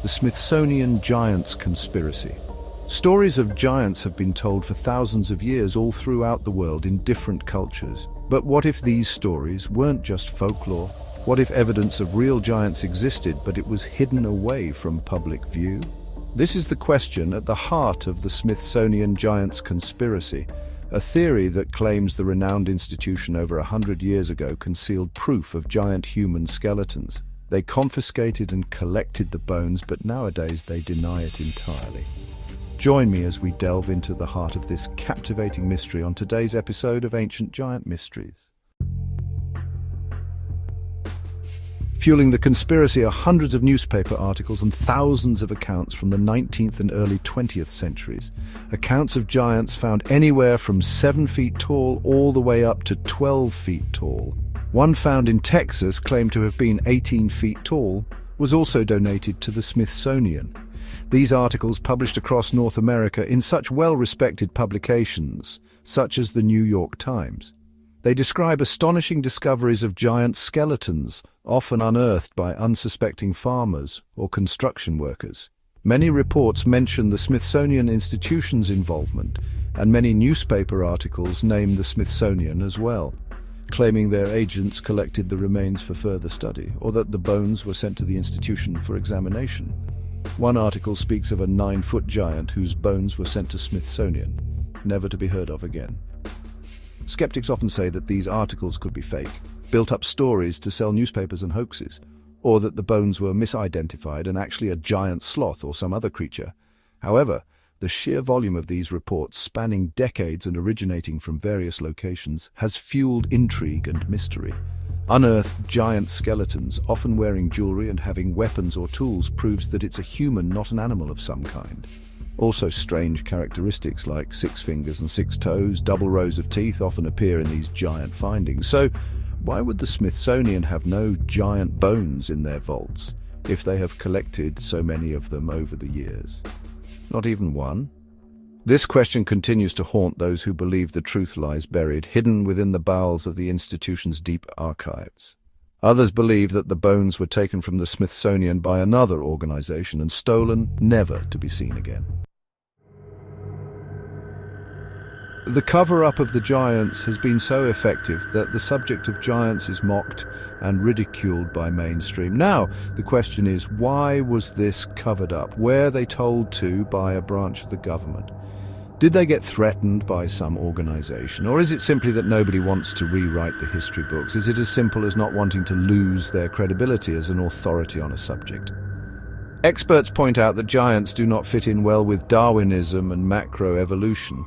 the Smithsonian Giants Conspiracy. Stories of giants have been told for thousands of years all throughout the world in different cultures. But what if these stories weren't just folklore? What if evidence of real giants existed, but it was hidden away from public view? This is the question at the heart of the Smithsonian Giants Conspiracy, a theory that claims the renowned institution over 100 years ago concealed proof of giant human skeletons. They confiscated and collected the bones, but nowadays they deny it entirely. Join me as we delve into the heart of this captivating mystery on today's episode of Ancient Giant Mysteries. Fueling the conspiracy are hundreds of newspaper articles and thousands of accounts from the 19th and early 20th centuries. Accounts of giants found anywhere from 7 feet tall all the way up to 12 feet tall. One found in Texas, claimed to have been 18 feet tall, was also donated to the Smithsonian. These articles, published across North America in such well-respected publications, such as the New York Times. They describe astonishing discoveries of giant skeletons, often unearthed by unsuspecting farmers or construction workers. Many reports mention the Smithsonian Institution's involvement, and many newspaper articles name the Smithsonian as well, claiming their agents collected the remains for further study, or that the bones were sent to the institution for examination. One article speaks of a 9-foot giant whose bones were sent to Smithsonian, never to be heard of again. Skeptics often say that these articles could be fake, built-up stories to sell newspapers and hoaxes, or that the bones were misidentified and actually a giant sloth or some other creature. However, the sheer volume of these reports, spanning decades and originating from various locations, has fueled intrigue and mystery. Unearthed giant skeletons, often wearing jewelry and having weapons or tools, proves that it's a human, not an animal of some kind. Also, strange characteristics like 6 fingers and 6 toes, double rows of teeth often appear in these giant findings. So, why would the Smithsonian have no giant bones in their vaults, if they have collected so many of them over the years? Not even one? This question continues to haunt those who believe the truth lies buried, hidden within the bowels of the institution's deep archives. Others believe that the bones were taken from the Smithsonian by another organization and stolen, never to be seen again. The cover-up of the giants has been so effective that the subject of giants is mocked and ridiculed by mainstream. Now, the question is, why was this covered up? Were they told to by a branch of the government? Did they get threatened by some organization? Or is it simply that nobody wants to rewrite the history books? Is it as simple as not wanting to lose their credibility as an authority on a subject? Experts point out that giants do not fit in well with Darwinism and macroevolution.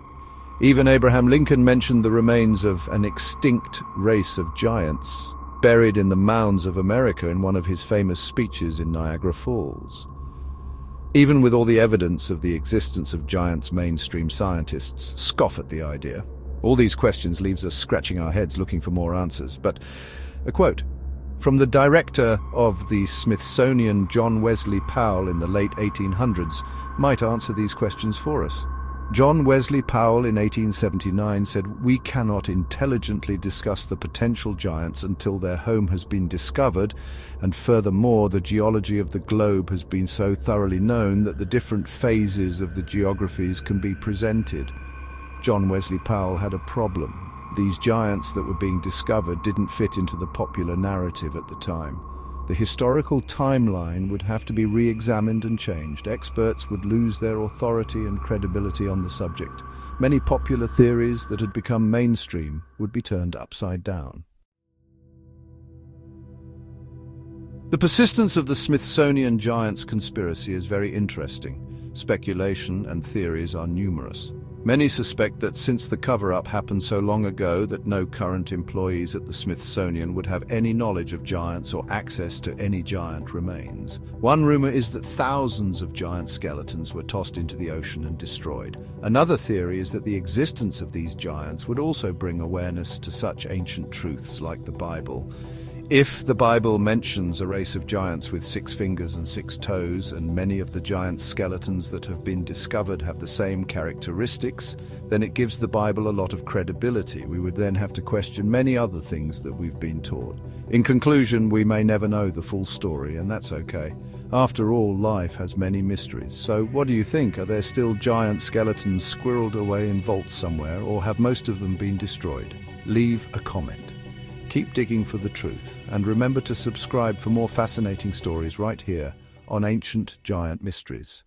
Even Abraham Lincoln mentioned the remains of an extinct race of giants buried in the mounds of America in one of his famous speeches in Niagara Falls. Even with all the evidence of the existence of giants, mainstream scientists scoff at the idea. All these questions leaves us scratching our heads looking for more answers. But a quote from the director of the Smithsonian, John Wesley Powell, in the late 1800s might answer these questions for us. John Wesley Powell in 1879 said, "We cannot intelligently discuss the potential giants until their home has been discovered, and furthermore, the geology of the globe has been so thoroughly known that the different phases of the geographies can be presented." John Wesley Powell had a problem. These giants that were being discovered didn't fit into the popular narrative at the time. The historical timeline would have to be re-examined and changed. Experts would lose their authority and credibility on the subject. Many popular theories that had become mainstream would be turned upside down. The persistence of the Smithsonian Giants Conspiracy is very interesting. Speculation and theories are numerous. Many suspect that since the cover-up happened so long ago that no current employees at the Smithsonian would have any knowledge of giants or access to any giant remains. One rumor is that thousands of giant skeletons were tossed into the ocean and destroyed. Another theory is that the existence of these giants would also bring awareness to such ancient truths like the Bible. If the Bible mentions a race of giants with 6 fingers and 6 toes, and many of the giant skeletons that have been discovered have the same characteristics, then it gives the Bible a lot of credibility. We would then have to question many other things that we've been taught. In conclusion, we may never know the full story, and that's okay. After all, life has many mysteries. So what do you think? Are there still giant skeletons squirreled away in vaults somewhere, or have most of them been destroyed? Leave a comment. Keep digging for the truth, and remember to subscribe for more fascinating stories right here on Ancient Giant Mysteries.